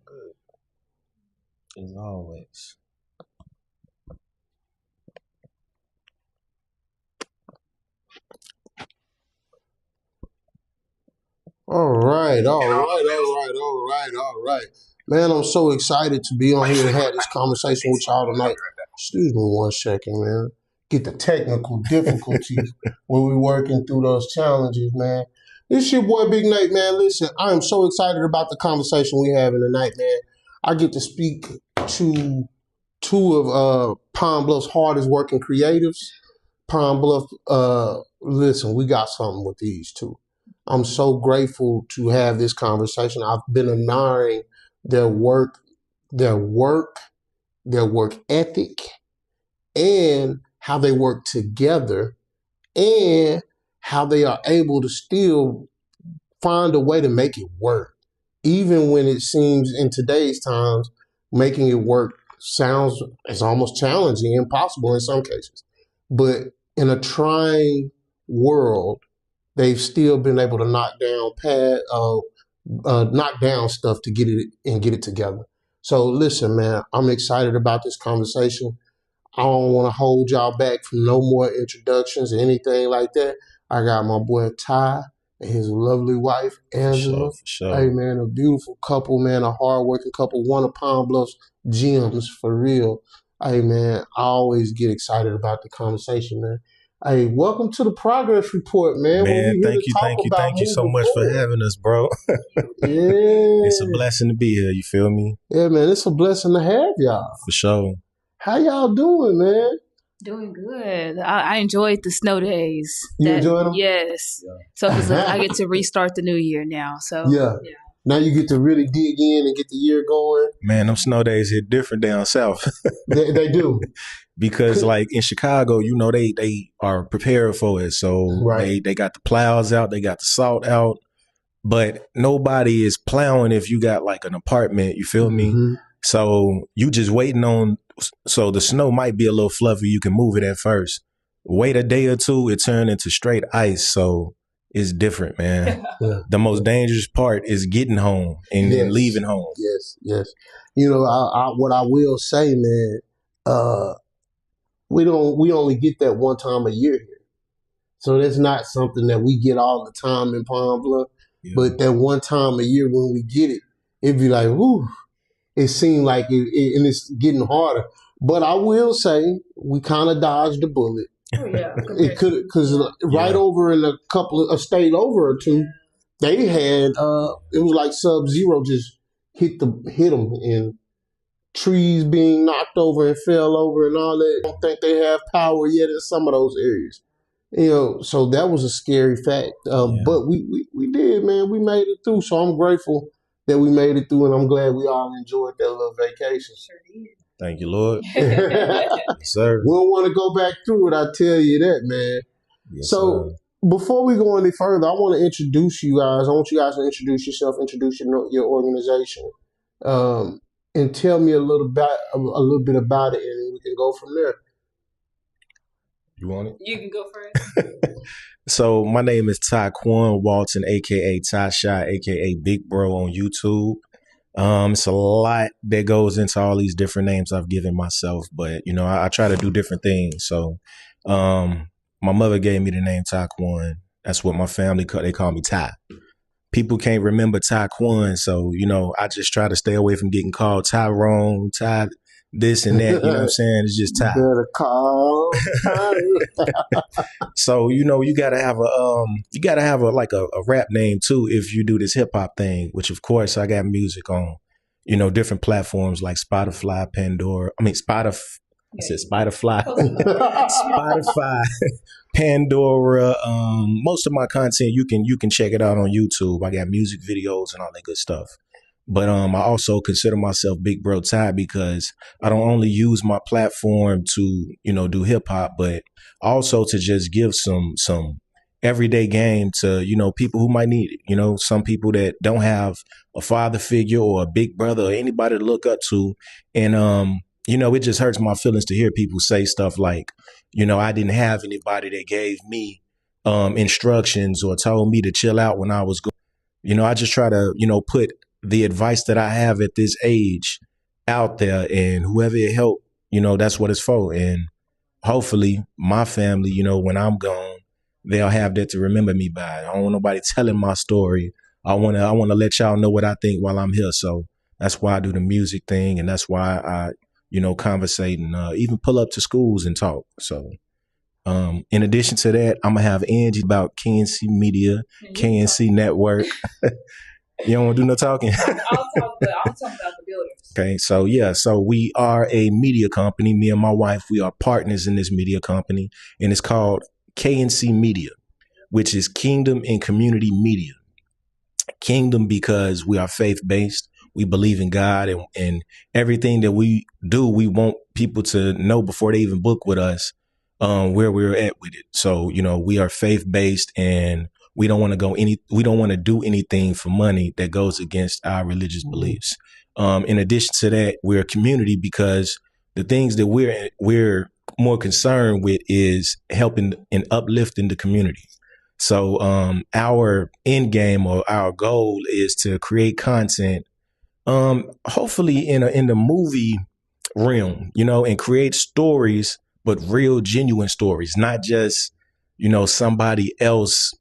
good. As always. All right. Man, I'm so excited to be on here and have this conversation with y'all tonight. Excuse me 1 second, man. Get the technical difficulties when we're working through those challenges, man. This your boy Big Nate, man. Listen, I am so excited about the conversation we having tonight, man. I get to speak to two of Pine Bluff's hardest working creatives. Pine Bluff, listen, we got something with these two. I'm so grateful to have this conversation. I've been admiring their work, their work ethic, and how they work together, and how they are able to still find a way to make it work. Even when it seems in today's times, making it work sounds it's almost challenging, impossible in some cases. But in a trying world, they've still been able to knock down stuff to get it together. So listen, man, I'm excited about this conversation. I don't want to hold y'all back from no more introductions or anything like that. I got my boy Ty and his lovely wife, Angela. For sure. Hey, man, a beautiful couple, man, a hardworking couple, one of Pine Bluff's gems for real. Hey, man, I always get excited about the conversation, man. Hey, welcome to the Progress Report, man. Man, thank you so much for having us, bro. Yeah. It's a blessing to be here, you feel me? Yeah, man, it's a blessing to have y'all. For sure. How y'all doing, man? Doing good. I enjoyed the snow days. You enjoyed them? Yes. Yeah. So I get to restart the new year now. So yeah. Now you get to really dig in and get the year going. Man, them snow days hit different down south. They do. Because like in Chicago, you know, they are prepared for it. So right. they got the plows out, they got the salt out, but nobody is plowing if you got like an apartment, you feel me? So you just waiting on, so the snow might be a little fluffy, you can move it at first. Wait a day or two, it turn into straight ice. So it's different, man. Yeah. The most dangerous part is getting home and leaving home. Yes. You know, what I will say, man, we only get that one time a year here. So that's not something that we get all the time in Pine Bluff. Yeah. But that one time a year when we get it, it'd be like, whoo, it seemed like and it's getting harder. But I will say we kind of dodged the bullet. Oh, yeah. It could, because right over in a state over or two, they had, it was like Sub-Zero just hit them and trees being knocked over and fell over and all that. I don't think they have power yet in some of those areas. You know, so that was a scary fact. But we did, man. We made it through. So I'm grateful that we made it through, and I'm glad we all enjoyed that little vacation. Sure did. Thank you, Lord. Yes, sir. We don't want to go back through it, I tell you that, man. Yes, so before we go any further, I want to introduce you guys. I want you guys to introduce yourself, introduce your organization. And tell me a little bit about it, and we can go from there. You want it? You can go first. So my name is Taquan Walton, aka Ty Shot, aka Big Bro on YouTube. It's a lot that goes into all these different names I've given myself, but you know, I try to do different things. So my mother gave me the name Taquan. That's what my family they call me Ty. People can't remember Taquan, so you know, I just try to stay away from getting called Tyrone, Ty this and that. You know what I'm saying? It's just Ty. Better call. So you know, you gotta have a rap name too if you do this hip hop thing. Which of course I got music on, you know, different platforms like Spotify, Spotify, Pandora. Most of my content you can check it out on YouTube. I got music videos and all that good stuff. But I also consider myself Big Bro Ty because I don't only use my platform to, you know, do hip hop, but also to just give some everyday game to, you know, people who might need it. You know, some people that don't have a father figure or a big brother or anybody to look up to. And, you know, it just hurts my feelings to hear people say stuff like, you know, I didn't have anybody that gave me instructions or told me to chill out when I was going. You know, I just try to, you know, put the advice that I have at this age out there, and whoever it helped, that's what it's for. And hopefully my family, when I'm gone, they'll have that to remember me by. I don't want nobody telling my story. I wanna let y'all know what I think while I'm here. So that's why I do the music thing, and that's why I, conversate and even pull up to schools and talk. So in addition to that, I'm gonna have Angie about K&C Media, K&C Network. You don't want to do no talking? I'll talk about the builders. Okay, so we are a media company. Me and my wife, we are partners in this media company, and it's called K&C Media, which is Kingdom and Community Media. Kingdom because we are faith-based. We believe in God, and everything that we do, we want people to know before they even book with us where we're at with it. So, we are faith-based, and we don't want to do anything for money that goes against our religious beliefs. In addition to that, we're a community because the things that we're more concerned with is helping and uplifting the community. So our end game or our goal is to create content, hopefully in the movie realm, and create stories, but real, genuine stories, not just, somebody else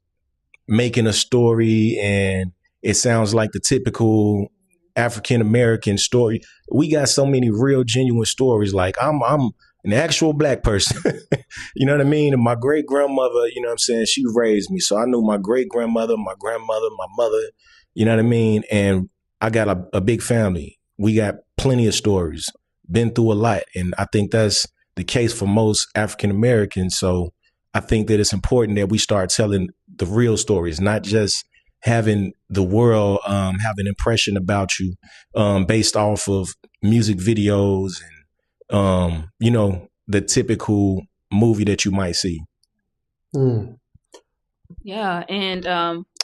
making a story and it sounds like the typical African American story. We got so many real, genuine stories. Like I'm an actual Black person. You know what I mean? And my great grandmother, she raised me. So I knew my great grandmother, my grandmother, my mother, you know what I mean? And I got a big family. We got plenty of stories, been through a lot. And I think that's the case for most African Americans. So I think that it's important that we start telling the real stories, not just having the world have an impression about you based off of music videos and, the typical movie that you might see. Yeah. And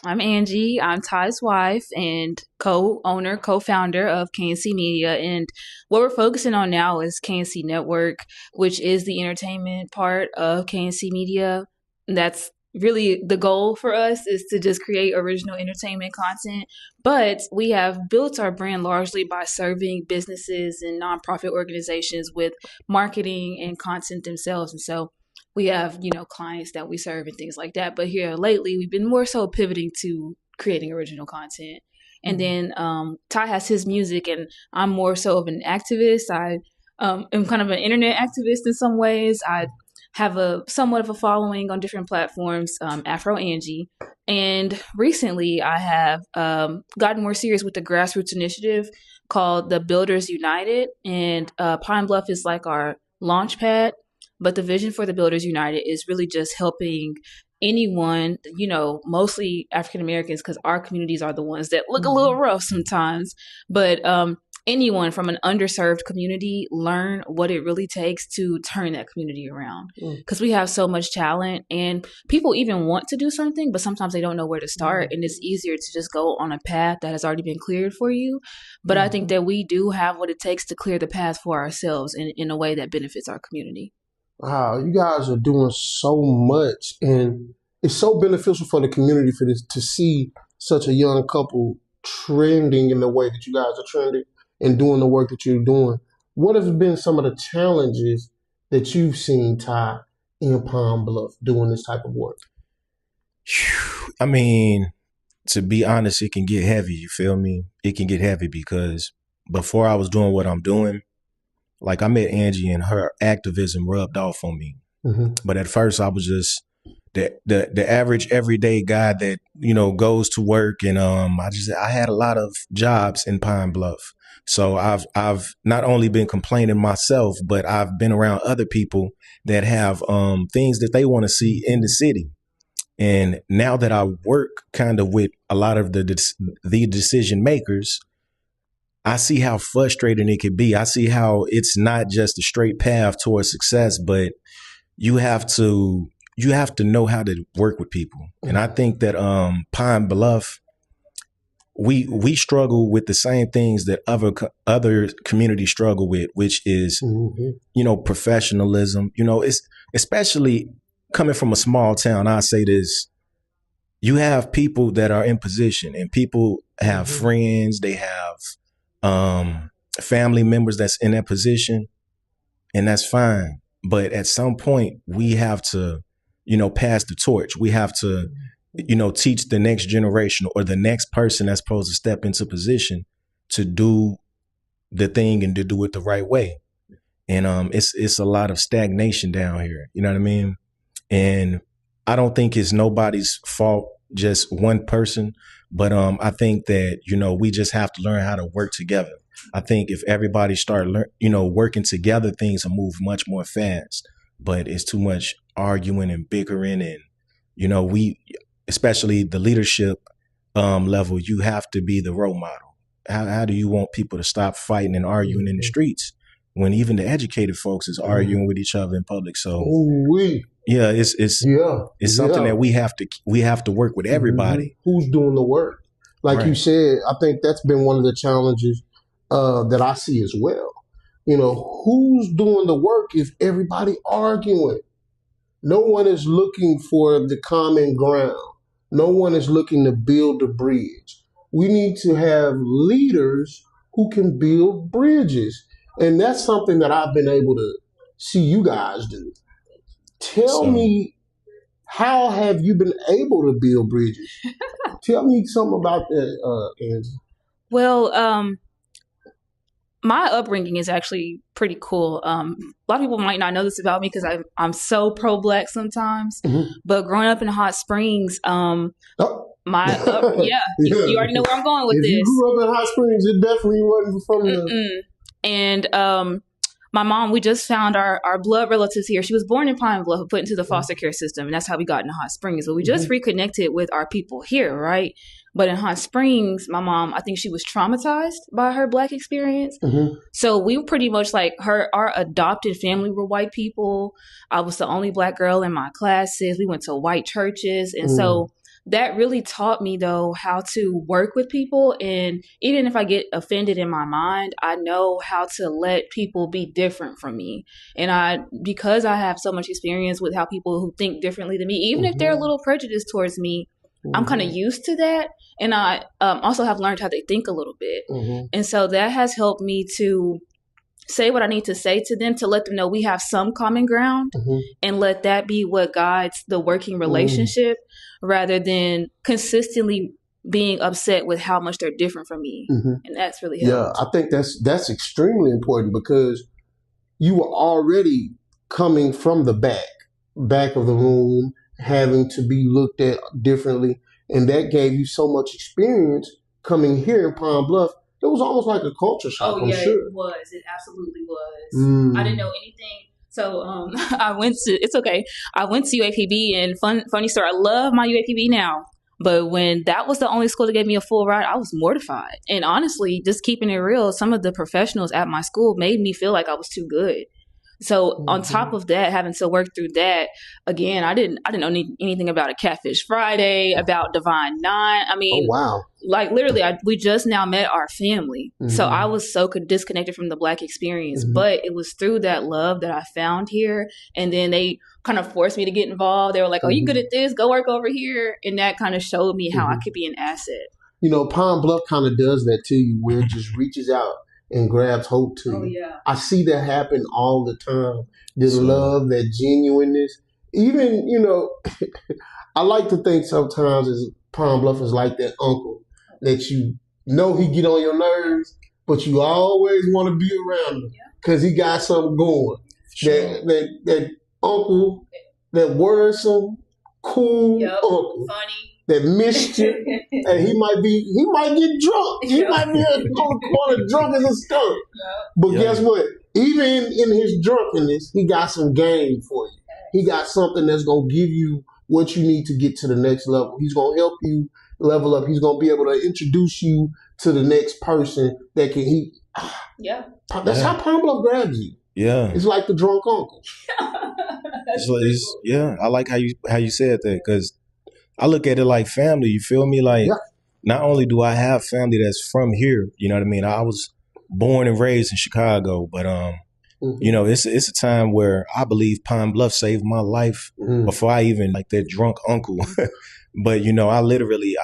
I'm Angie. I'm Ty's wife and co-owner, co-founder of K&C Media. And what we're focusing on now is K&C Network, which is the entertainment part of K&C Media. That's really the goal for us, is to just create original entertainment content. But we have built our brand largely by serving businesses and nonprofit organizations with marketing and content themselves. And so we have, clients that we serve and things like that. But here lately, we've been more so pivoting to creating original content. And then Ty has his music, and I'm more so of an activist. I am kind of an internet activist in some ways. I have a somewhat of a following on different platforms, Afro Angie. And recently I have gotten more serious with the grassroots initiative called the Builders United. And Pine Bluff is like our launch pad. But the vision for the Builders United is really just helping anyone, mostly African Americans, because our communities are the ones that look a little rough sometimes. But anyone from an underserved community learn what it really takes to turn that community around. Because we have so much talent, and people even want to do something, but sometimes they don't know where to start. And it's easier to just go on a path that has already been cleared for you. But I think that we do have what it takes to clear the path for ourselves in a way that benefits our community. Wow, you guys are doing so much, and it's so beneficial for the community for this to see such a young couple trending in the way that you guys are trending and doing the work that you're doing. What have been some of the challenges that you've seen, Ty, in Pine Bluff doing this type of work? I mean, to be honest, it can get heavy. You feel me? It can get heavy because before I was doing what I'm doing, like I met Angie and her activism rubbed off on me. But at first I was just the average everyday guy that, goes to work. And I had a lot of jobs in Pine Bluff. So I've not only been complaining myself, but I've been around other people that have things that they want to see in the city. And now that I work kind of with a lot of the decision makers, I see how frustrating it could be. I see how it's not just a straight path towards success, but you have to know how to work with people. And I think that Pine Bluff, we struggle with the same things that other communities struggle with, which is professionalism. It's especially coming from a small town. I say this, you have people that are in position, and people have friends, they have family members that's in that position, and that's fine. But at some point, we have to, pass the torch. We have to, teach the next generation or the next person that's supposed to step into position to do the thing and to do it the right way. And it's a lot of stagnation down here. You know what I mean? And I don't think it's nobody's fault, just one person. But I think that, we just have to learn how to work together. I think if everybody start, working together, things will move much more fast. But it's too much arguing and bickering. And, we, especially the leadership level, you have to be the role model. How do you want people to stop fighting and arguing in the streets when even the educated folks is arguing with each other in public? So yeah, it's something that we have to work with everybody. Who's doing the work? Like you said, I think that's been one of the challenges that I see as well. Who's doing the work if everybody arguing? No one is looking for the common ground. No one is looking to build a bridge. We need to have leaders who can build bridges. And that's something that I've been able to see you guys do. Tell me, how have you been able to build bridges? Tell me something about that, Angie. Well, my upbringing is actually pretty cool. A lot of people might not know this about me because I'm so pro-Black sometimes. But growing up in Hot Springs, you already know where I'm going with this. If you grew up in Hot Springs, it definitely wasn't from the... And my mom, we just found our blood relatives here. She was born in Pine Bluff, put into the foster care system, and that's how we got into Hot Springs. But we just reconnected with our people here, right? But in Hot Springs, my mom, I think she was traumatized by her Black experience. So we were pretty much like our adopted family were white people. I was the only Black girl in my classes. We went to white churches. And so that really taught me, though, how to work with people. And even if I get offended in my mind, I know how to let people be different from me. And because I have so much experience with how people who think differently than me, even if they're a little prejudiced towards me, I'm kind of used to that. And I also have learned how they think a little bit. And so that has helped me to say what I need to say to them, to let them know we have some common ground, and let that be what guides the working relationship rather than consistently being upset with how much they're different from me. And that's really helped. Yeah, I think that's extremely important because you were already coming from the back of the room, having to be looked at differently. And that gave you so much experience coming here in Pine Bluff. It was almost like a culture shock, I'm sure. It was. It absolutely was. I didn't know anything. So I went to UAPB, and funny story, I love my UAPB now. But when that was the only school that gave me a full ride, I was mortified. And honestly, just keeping it real, some of the professionals at my school made me feel like I was too good. So on top of that, having to work through that, again, I didn't know anything about a Catfish Friday, about Divine Nine. I mean, like literally, we just now met our family. So I was so disconnected from the Black experience. But it was through that love that I found here. And then they kind of forced me to get involved. They were like, oh, you good at this? Go work over here. And that kind of showed me how I could be an asset. Pine Bluff kind of does that to you, where it just reaches out and grabs hold to you. Oh, yeah. I see that happen all the time. The love, that genuineness. Even, I like to think sometimes as Pine Bluff is like that uncle that he get on your nerves, but you always want to be around him because he got something going. That uncle, that worrisome, cool uncle. Funny. That mischief, and he might get drunk. He might be on the corner drunk as a skunk. But guess what? Even in his drunkenness, he got some game for you. He got something that's going to give you what you need to get to the next level. He's going to help you level up. He's going to be able to introduce you to the next person that can. That's how Pine Bluff grabs you. Yeah, it's like the drunk uncle. I like how you said that, because I look at it like family. You feel me? Like, not only do I have family that's from here, you know what I mean? I was born and raised in Chicago, but You know, it's a time where I believe Pine Bluff saved my life before I even like that drunk uncle. But, you know, I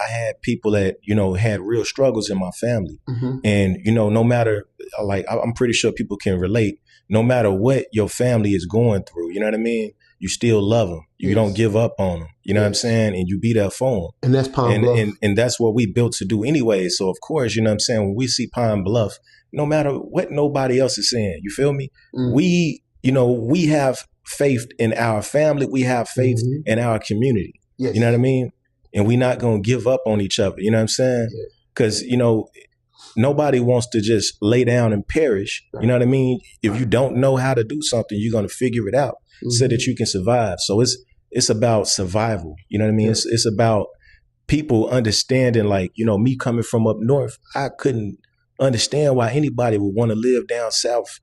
had people that, you know, had real struggles in my family. And, you know, no matter, like, I'm pretty sure people can relate, no matter what your family is going through, you know what I mean? You still love them. You don't give up on them. You know what I'm saying? And you be there for them. And that's Pine Bluff. And that's what we built to do anyway. So, of course, you know what I'm saying? When we see Pine Bluff, no matter what nobody else is saying, you feel me? We, you know, we have faith in our family. We have faith in our community. Yes. You know what I mean? And we're not going to give up on each other. You know what I'm saying? Because, you know, nobody wants to just lay down and perish. You know what I mean? If you don't know how to do something, you're going to figure it out so that you can survive. So it's about survival. You know what I mean? It's about people understanding, like, you know, me coming from up north, I couldn't understand why anybody would want to live down south,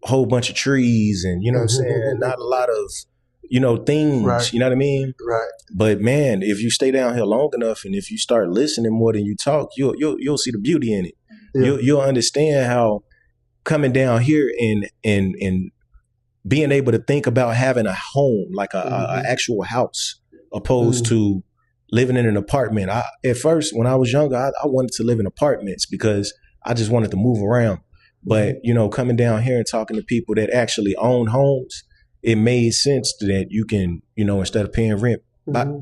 a whole bunch of trees and, you know what I'm saying? Not a lot of, you know, things, you know what I mean? Right. But man, if you stay down here long enough and if you start listening more than you talk, you'll see the beauty in it. You'll understand how coming down here and being able to think about having a home, like a actual house, opposed to living in an apartment. At first, when I was younger, I wanted to live in apartments because I just wanted to move around. But, you know, coming down here and talking to people that actually own homes, it made sense that you can, you know, instead of paying rent,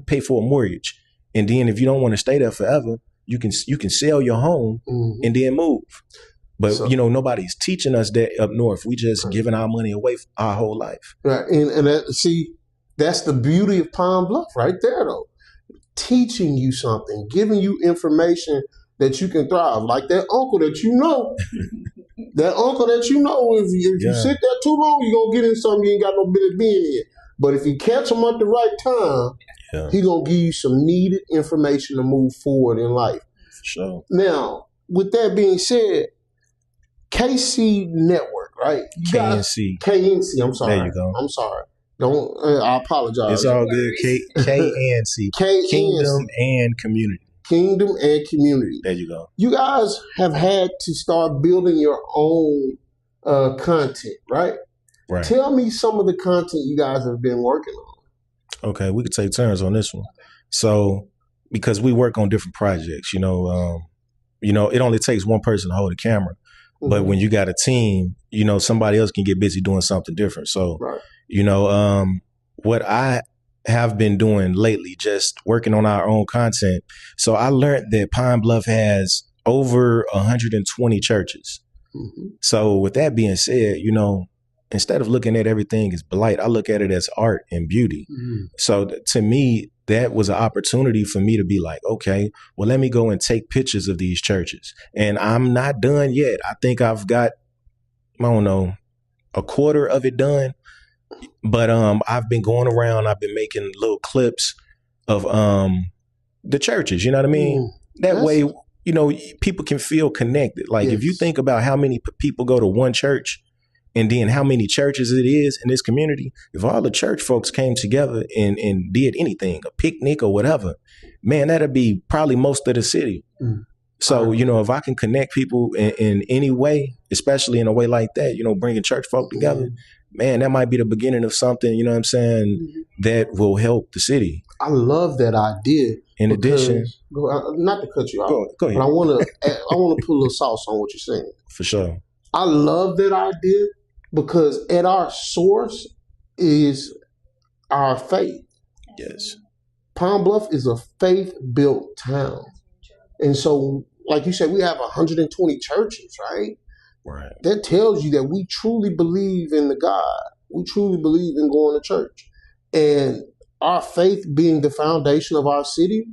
pay for a mortgage. And then if you don't want to stay there forever, you can sell your home and then move. But, you know, nobody's teaching us that up north. We just giving our money away our whole life. Right. And see, that's the beauty of Pine Bluff right there, though. Teaching you something, giving you information that you can thrive. Like that uncle that you know. That uncle that you know, if you sit there too long, you're going to get in something you ain't got no business being in. But if you catch him at the right time, he going to give you some needed information to move forward in life. For sure. Now, with that being said, K&C Network, right? K&C. K&C, I'm sorry. There you go. I'm sorry. I apologize. It's all good. K&C. Kingdom and Community. Kingdom and Community. There you go. You guys have had to start building your own content, right? Right. Tell me some of the content you guys have been working on. Okay, we could take turns on this one. So, because we work on different projects, you know, it only takes one person to hold a camera. But when you got a team, you know, somebody else can get busy doing something different. So, you know, what I have been doing lately, just working on our own content. So I learned that Pine Bluff has over 120 churches. So with that being said, you know, instead of looking at everything as blight, I look at it as art and beauty. So to me, that was an opportunity for me to be like, okay, well, let me go and take pictures of these churches. And I'm not done yet. I think I've got, I don't know, a quarter of it done. But I've been going around, I've been making little clips of the churches, you know what I mean? That way, you know, people can feel connected. Like if you think about how many people go to one church and then how many churches it is in this community, if all the church folks came together and did anything, a picnic or whatever, man, that'd be probably most of the city. So, you know, if I can connect people in any way, especially in a way like that, you know, bringing church folk together, man, that might be the beginning of something, you know what I'm saying, that will help the city. I love that idea. In addition, not to cut you off, go ahead. but I want to put a little sauce on what you're saying. For sure. I love that idea because at our source is our faith. Yes. Pine Bluff is a faith-built town. And so, like you said, we have 120 churches, right? Right. That tells you that we truly believe in the God. We truly believe in going to church. And our faith being the foundation of our city,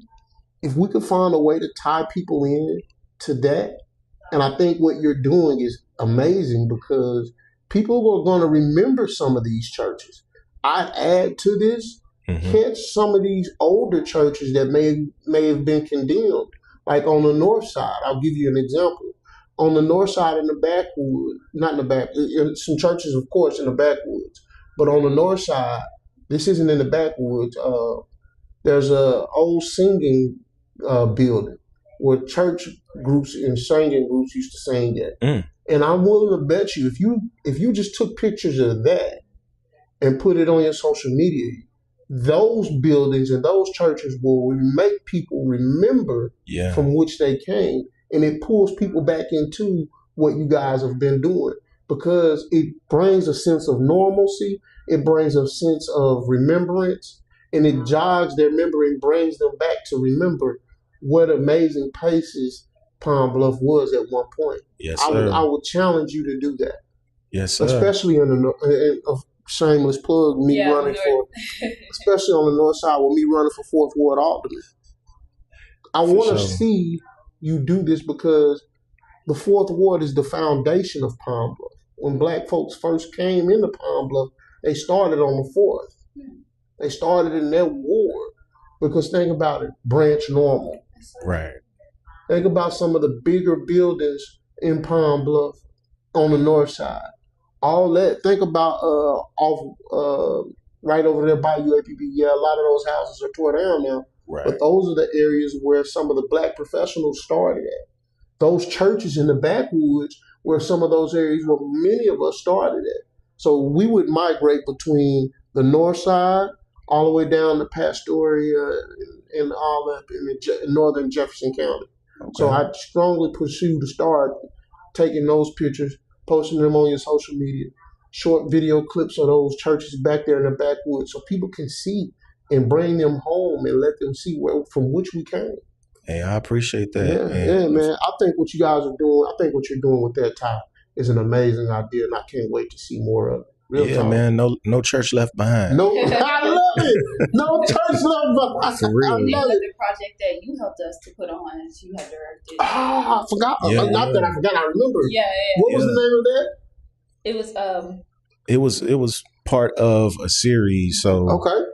if we could find a way to tie people in to that, and I think what you're doing is amazing because people are going to remember some of these churches. I'd add to this, catch some of these older churches that may have been condemned. Like on the north side, I'll give you an example. On the north side in the backwoods, not in the back, some churches, of course, in the backwoods. But on the north side, this isn't in the backwoods. There's a old singing building where church groups and singing groups used to sing at. And I'm willing to bet you if you just took pictures of that and put it on your social media, those buildings and those churches will make people remember from which they came, and it pulls people back into what you guys have been doing because it brings a sense of normalcy, it brings a sense of remembrance, and it jogs their memory and brings them back to remember what amazing places Pine Bluff was at one point. Yes, sir. I would challenge you to do that. Yes, sir. Especially in a shameless plug, running for, especially on the north side with me running for fourth ward alderman. I want to see you do this because the fourth ward is the foundation of Pine Bluff. When black folks first came into Pine Bluff, they started on the fourth. They started in their ward because think about it, Branch Normal. Right. Think about some of the bigger buildings in Pine Bluff on the north side. All that. Think about right over there by UAPB. Yeah, a lot of those houses are tore down now. Right. But those are the areas where some of the black professionals started at. Those churches in the backwoods were some of those areas where many of us started at. So we would migrate between the north side all the way down to Pastoria and all up in northern Jefferson County. Okay. So I strongly push you to start taking those pictures, posting them on your social media, short video clips of those churches back there in the backwoods so people can see and bring them home and let them see from which we came. Hey, I appreciate that. Yeah, man. I think what you guys are doing, I think what you're doing with that tie is an amazing idea, and I can't wait to see more of it. Real talk. Man. No church left behind. No, I love it. No church left behind. For real. I love the project that you helped us to put on, as you had directed. I forgot. Not that I forgot. I remember. Yeah. What was the name of that? It was part of a series. So okay.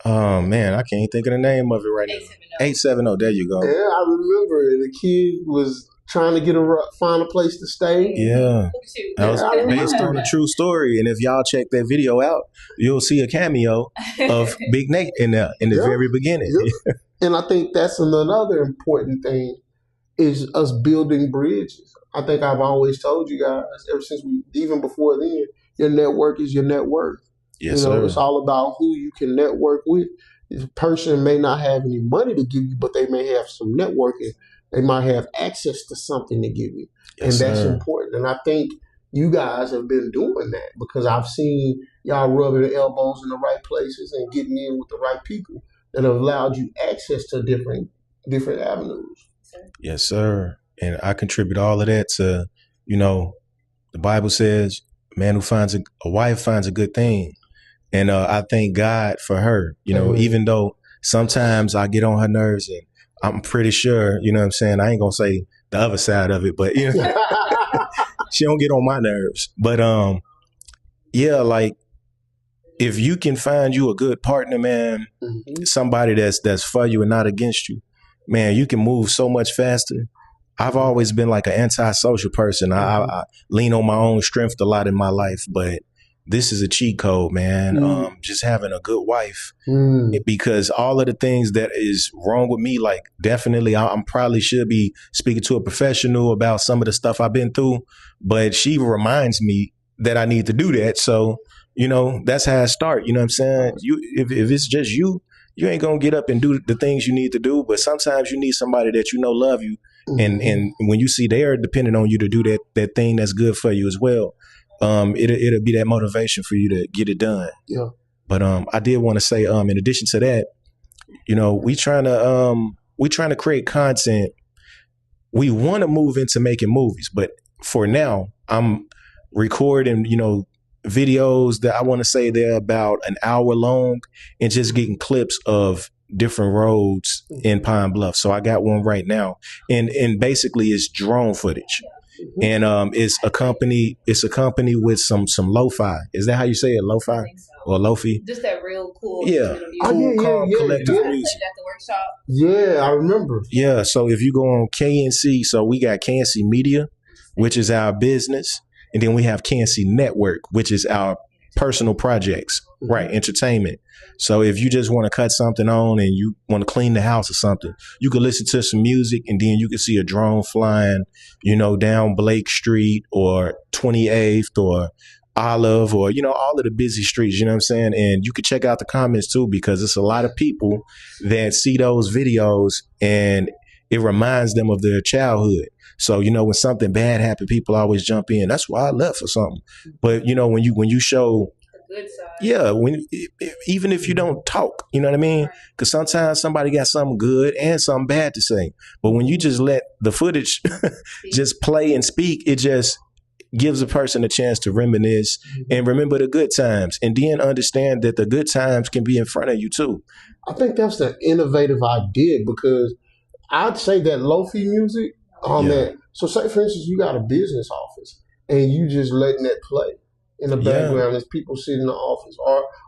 Man, I can't think of the name of it right now. 870. There you go. Yeah, I remember it. The kid was trying to find a place to stay. Yeah. That was based on a true story. And if y'all check that video out, you'll see a cameo of Big Nate in the very beginning. Yep. And I think that's another important thing is us building bridges. I think I've always told you guys, ever since even before then, your network is your net worth. Yes, sir. It's all about who you can network with. This person may not have any money to give you, but they may have some networking. They might have access to something to give you. Yes, and that's important. And I think you guys have been doing that because I've seen y'all rubbing the elbows in the right places and getting in with the right people that have allowed you access to different avenues. Yes, sir. And I contribute all of that to, the Bible says, man who finds a wife finds a good thing. And I thank God for her, even though sometimes I get on her nerves and I'm pretty sure, you know what I'm saying? I ain't going to say the other side of it, but she don't get on my nerves. But like if you can find you a good partner, man, somebody that's for you and not against you, man, you can move so much faster. I've always been like an antisocial person. I lean on my own strength a lot in my life, but this is a cheat code, man. Just having a good wife, because all of the things that is wrong with me, like definitely I'm probably should be speaking to a professional about some of the stuff I've been through, but she reminds me that I need to do that. So, that's how I start. You know what I'm saying? If it's just you ain't going to get up and do the things you need to do. But sometimes you need somebody that love you. And when you see they're depending on you to do that thing that's good for you as well. It'll be that motivation for you to get it done. Yeah. But I did want to say, in addition to that, we trying to create content. We want to move into making movies, but for now, I'm recording, videos that I want to say they're about an hour long and just getting clips of different roads in Pine Bluff. So I got one right now, and basically it's drone footage. And it's a company with some lo-fi. Is that how you say it? Lo-fi or lofi? Just that real cool. Yeah. Cool, calm, collective music. At the workshop. Yeah, I remember. Yeah. So if you go on K&C, so we got K&C Media, which is our business. And then we have K&C Network, which is our personal projects, right? Entertainment. So if you just want to cut something on and you want to clean the house or something, you could listen to some music and then you can see a drone flying, down Blake Street or 28th or Olive or, all of the busy streets, you know what I'm saying? And you could check out the comments too, because it's a lot of people that see those videos and it reminds them of their childhood. So, when something bad happened, people always jump in. That's why I left or something. But, when you show the good side. Yeah, even if you don't talk, you know what I mean? Because sometimes somebody got something good and something bad to say. But when you just let the footage just play and speak, it just gives a person a chance to reminisce and remember the good times and then understand that the good times can be in front of you too. I think that's the innovative idea because I'd say that lo-fi music, man. So say for instance, you got a business office and you just letting that play in the background as people sit in the office,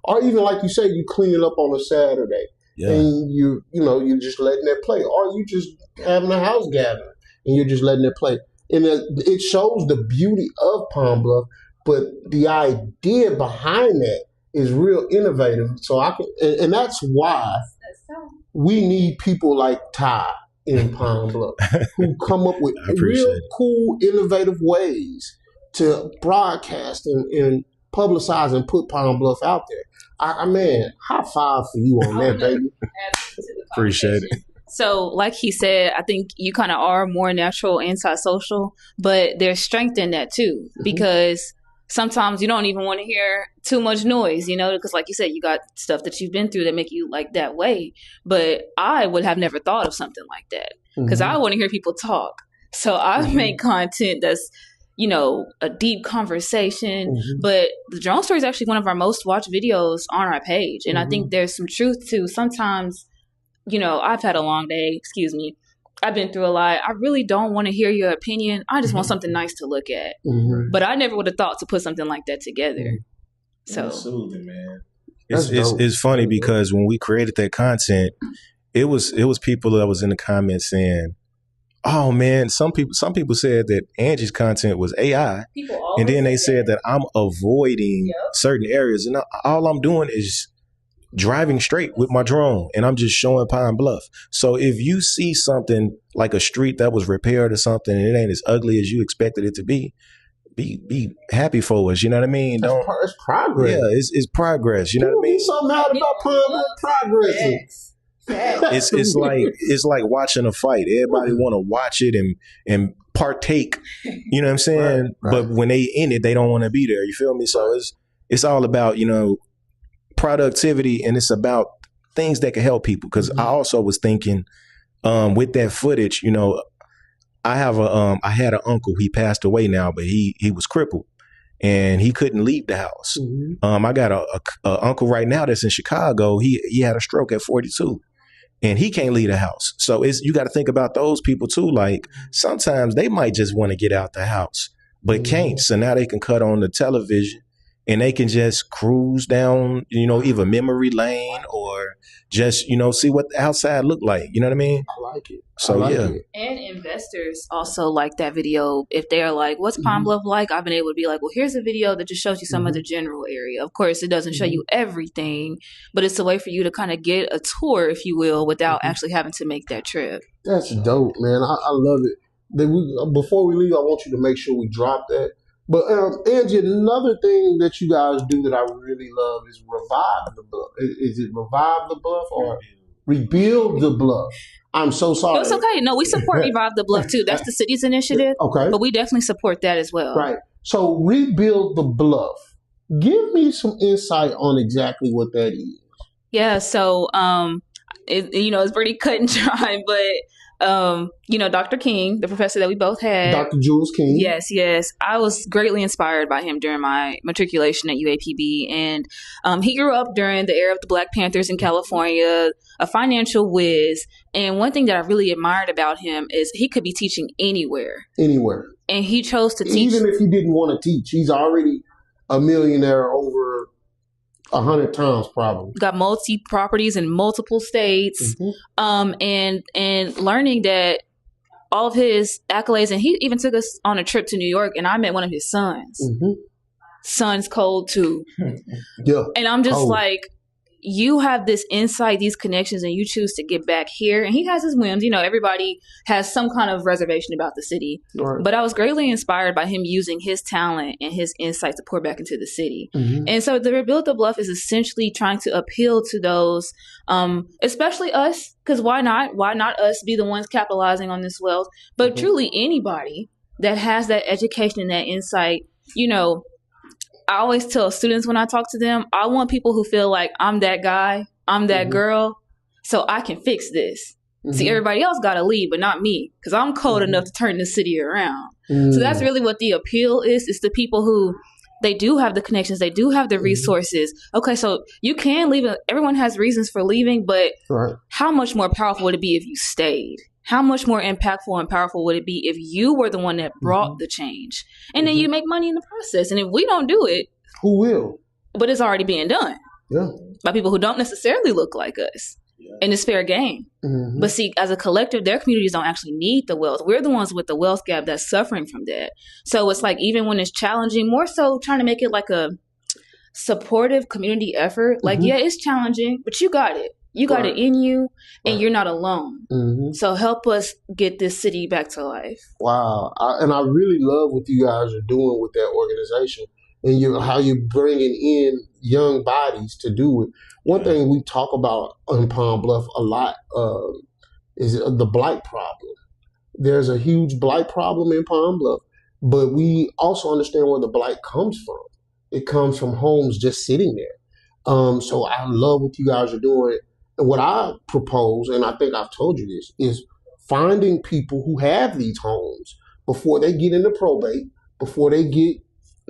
or even like you say, you clean it up on a Saturday and you're just letting that play, or you just having a house gathering and you're just letting it play. And it shows the beauty of Pine Bluff, but the idea behind that is real innovative. So and that's why we need people like Ty in Pine Bluff who come up with real cool, innovative ways to broadcast and publicize and put Pine Bluff out there. Man, high five for you on that, baby. Appreciate it. So like he said, I think you kind of are more natural antisocial, but there's strength in that too, because sometimes you don't even want to hear too much noise, because like you said, you got stuff that you've been through that make you like that way. But I would have never thought of something like that because I want to hear people talk. So I make content that's, a deep conversation, but the drone story is actually one of our most watched videos on our page. And I think there's some truth to sometimes, I've had a long day, excuse me. I've been through a lot. I really don't want to hear your opinion. I just want something nice to look at. But I never would have thought to put something like that together. So, absolutely, man. It's funny because when we created that content, it was people that was in the comments saying, "Oh man," some people said that Angie's content was AI, and then they said that I'm avoiding certain areas, and all I'm doing is driving straight with my drone and I'm just showing Pine Bluff. So if you see something like a street that was repaired or something and it ain't as ugly as you expected it to be happy for us. You know what I mean? It's progress. Yeah, it's progress. You know what I mean? So mad about Pine Bluff progressing. It's like watching a fight. Everybody want to watch it and partake. You know what I'm saying? Right. But when they in it, they don't want to be there. You feel me? So it's all about productivity, and it's about things that can help people. Because I also was thinking with that footage, I had an uncle. He passed away now, but he was crippled and he couldn't leave the house. I got a uncle right now that's in Chicago. He had a stroke at 42. And he can't leave the house. So you got to think about those people too. Like sometimes they might just want to get out the house, but can't. So now they can cut on the television and they can just cruise down, either memory lane or just, see what the outside look like. You know what I mean? I like it. So, it. And investors also like that video. If they're like, what's Pine Bluff like? I've been able to be like, well, here's a video that just shows you some of the general area. Of course, it doesn't show you everything, but it's a way for you to kind of get a tour, if you will, without actually having to make that trip. That's dope, man. I love it. Before we leave, I want you to make sure we drop that. But Angie, another thing that you guys do that I really love is Revive the Bluff. Is it Revive the Bluff or Rebuild the Bluff? I'm so sorry. No, it's okay. No, we support Revive the Bluff too. That's the city's initiative. Okay. But we definitely support that as well. Right. So Rebuild the Bluff. Give me some insight on exactly what that is. Yeah. So, it's pretty cut and dry, but Dr. King, the professor that we both had. Dr. Jules King. Yes. I was greatly inspired by him during my matriculation at UAPB. And he grew up during the era of the Black Panthers in California, a financial whiz. And one thing that I really admired about him is he could be teaching anywhere. Anywhere. And he chose to teach. Even if he didn't want to teach, he's already a millionaire over 100 times probably. Got multi properties in multiple states. And learning that all of his accolades, and he even took us on a trip to New York and I met one of his sons. son's cold too. Yeah. And I'm just Cold. like, you have this insight, these connections, and you choose to get back here. And he has his whims. You know, everybody has some kind of reservation about the city. Right. But I was greatly inspired by him using his talent and his insight to pour back into the city. Mhm. And so the Rebuild the Bluff is essentially trying to appeal to those, especially us, because why not? Why not us be the ones capitalizing on this wealth? But truly anybody that has that education and that insight, you know, I always tell students when I talk to them, I want people who feel like I'm that guy, I'm that girl, so I can fix this. See, everybody else got to leave, but not me, because I'm cold enough to turn the city around. So that's really what the appeal is. It's the people who, they do have the connections, they do have the resources. Okay, so you can leave. Everyone has reasons for leaving, but how much more powerful would it be if you stayed? How much more impactful and powerful would it be if you were the one that brought the change? And then you make money in the process. And if we don't do it, who will? But it's already being done. Yeah. By people who don't necessarily look like us. Yeah. And it's fair game. But see, as a collective, their communities don't actually need the wealth. We're the ones with the wealth gap that's suffering from that. So it's like, even when it's challenging, more so trying to make it like a supportive community effort. Like, yeah, it's challenging, but you got it. You got it in you, and you're not alone. So help us get this city back to life. Wow. And I really love what you guys are doing with that organization, and how you're bringing in young bodies to do it. One thing we talk about in Pine Bluff a lot is the blight problem. There's a huge blight problem in Pine Bluff, but we also understand where the blight comes from. It comes from homes just sitting there. So I love what you guys are doing. And what I propose, and I think I've told you this, is finding people who have these homes before they get into probate, before they get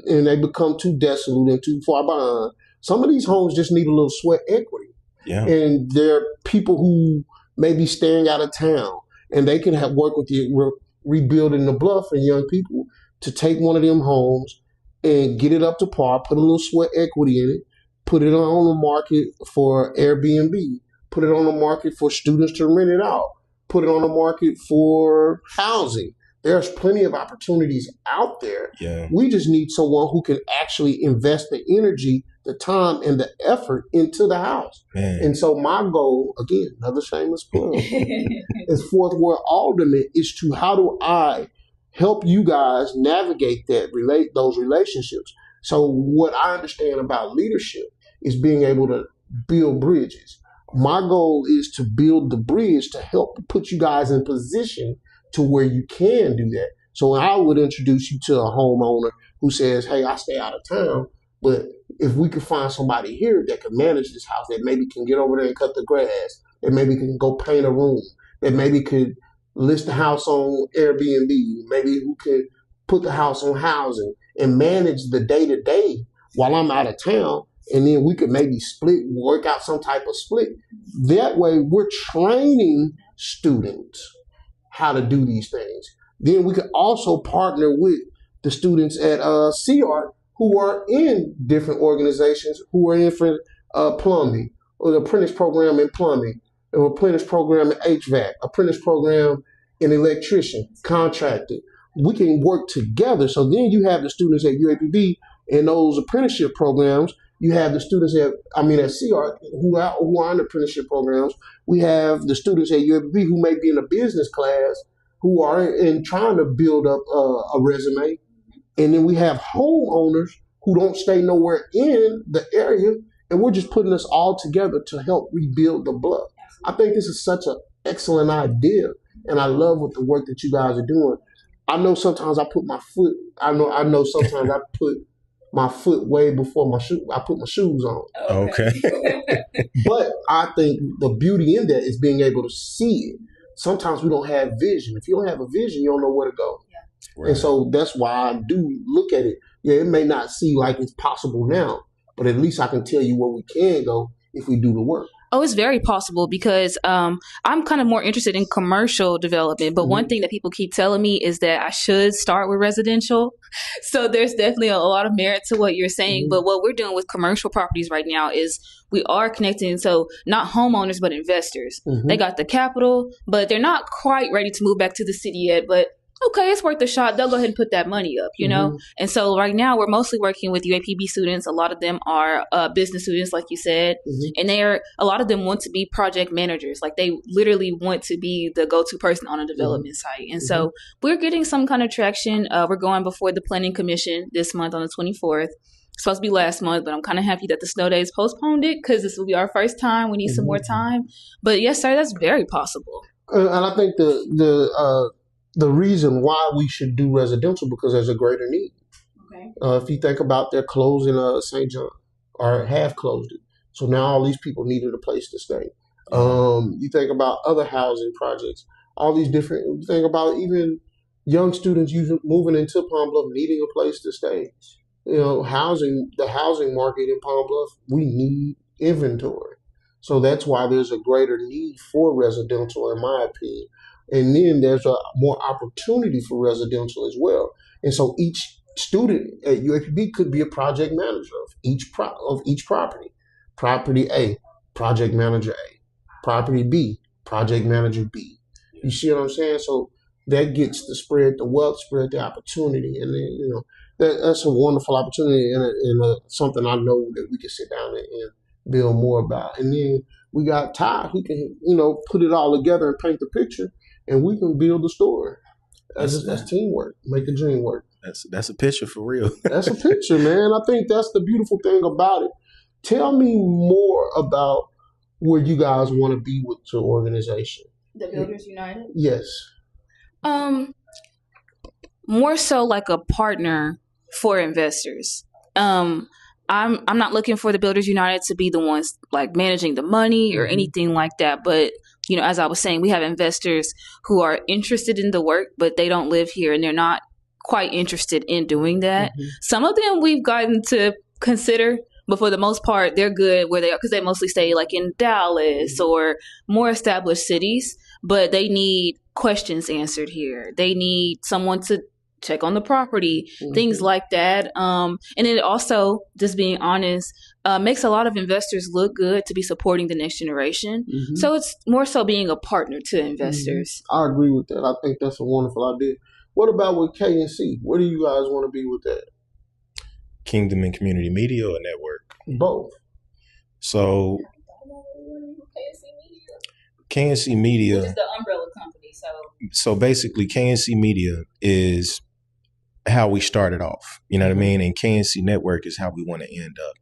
and they become too desolate and too far behind. Some of these homes just need a little sweat equity. Yeah. And there are people who may be staying out of town, and they can work with you rebuilding the bluff and young people to take one of them homes and get it up to par, put a little sweat equity in it, put it on the market for Airbnb, put it on the market for students to rent it out, put it on the market for housing. There's plenty of opportunities out there. Yeah. We just need someone who can actually invest the energy, the time, and the effort into the house. Man. And so my goal, again, another shameless plug, as Fourth Ward Alderman, is to how do I help you guys navigate those relationships. So what I understand about leadership is being able to build bridges. My goal is to build the bridge to help put you guys in position to where you can do that. So I would introduce you to a homeowner who says, hey, I stay out of town, but if we could find somebody here that can manage this house, that maybe can get over there and cut the grass, that maybe can go paint a room, that maybe could list the house on Airbnb, maybe who could put the house on housing and manage the day-to-day while I'm out of town, and then we could maybe work out some type of split. That way we're training students how to do these things. Then we could also partner with the students at CR who are in different organizations, who are in for plumbing, or the apprentice program in plumbing, or apprentice program in HVAC, apprentice program in electrician, contracted. We can work together. So then you have the students at UAPB in those apprenticeship programs. You have the students at CR who are in apprenticeship programs. We have the students at UAPB who may be in a business class who are in trying to build up a resume. And then we have homeowners who don't stay nowhere in the area, and we're just putting us all together to help rebuild the bluff. I think this is such an excellent idea, and I love what the work that you guys are doing. I know sometimes I put my foot. I know sometimes I put my foot way before my shoe. I put my shoes on. Okay. But I think the beauty in that is being able to see it. Sometimes we don't have vision. If you don't have a vision, you don't know where to go. Yeah. Right. And so that's why I do look at it. Yeah, it may not seem like it's possible now, but at least I can tell you where we can go if we do the work. Oh, it's very possible because I'm kind of more interested in commercial development. But one thing that people keep telling me is that I should start with residential. So there's definitely a lot of merit to what you're saying. But what we're doing with commercial properties right now is we are connecting. So not homeowners, but investors. They got the capital, but they're not quite ready to move back to the city yet. But okay, it's worth a shot. They'll go ahead and put that money up, you know? And so right now we're mostly working with UAPB students. A lot of them are business students, like you said. And a lot of them want to be project managers. Like they literally want to be the go-to person on a development site. And so we're getting some kind of traction. We're going before the Planning Commission this month on the 24th. It's supposed to be last month, but I'm kind of happy that the snow days postponed it because this will be our first time. We need some more time. But yes, sir, that's very possible. And I think the reason why we should do residential because there's a greater need. Okay. If you think about their closing St. John or have closed it, so now all these people needed a place to stay. You think about other housing projects, all these different. You think about even young students moving into Pine Bluff needing a place to stay. You know, the housing market in Pine Bluff, we need inventory. So that's why there's a greater need for residential, in my opinion. And then there's a more opportunity for residential as well. And so each student at UAPB could be a project manager of each property. Property A, project manager A. Property B, project manager B. You see what I'm saying? So that gets to spread the wealth, spread the opportunity, and then that's a wonderful opportunity and something I know that we can sit down and build more about. And then we got Ty who can put it all together and paint the picture, and we can build the story. That's teamwork. Make a dream work. That's a picture for real. That's a picture, man. I think that's the beautiful thing about it. Tell me more about where you guys want to be with your organization. The Builders United? Yes. More so like a partner for investors. I'm not looking for the Builders United to be the ones like managing the money or anything like that. But, as I was saying, we have investors who are interested in the work, but they don't live here and they're not quite interested in doing that. Some of them we've gotten to consider, but for the most part, they're good where they are because they mostly stay like in Dallas or more established cities, but they need questions answered here. They need someone to check on the property, things like that. And it also, just being honest, makes a lot of investors look good to be supporting the next generation. So it's more so being a partner to investors. I agree with that. I think that's a wonderful idea. What about with K&C? Where do you guys want to be with that? Kingdom and Community Media or Network? Both. So K&C Media, which is the umbrella company. So basically, K&C Media is how we started off. You know what I mean? And K&C Network is how we want to end up.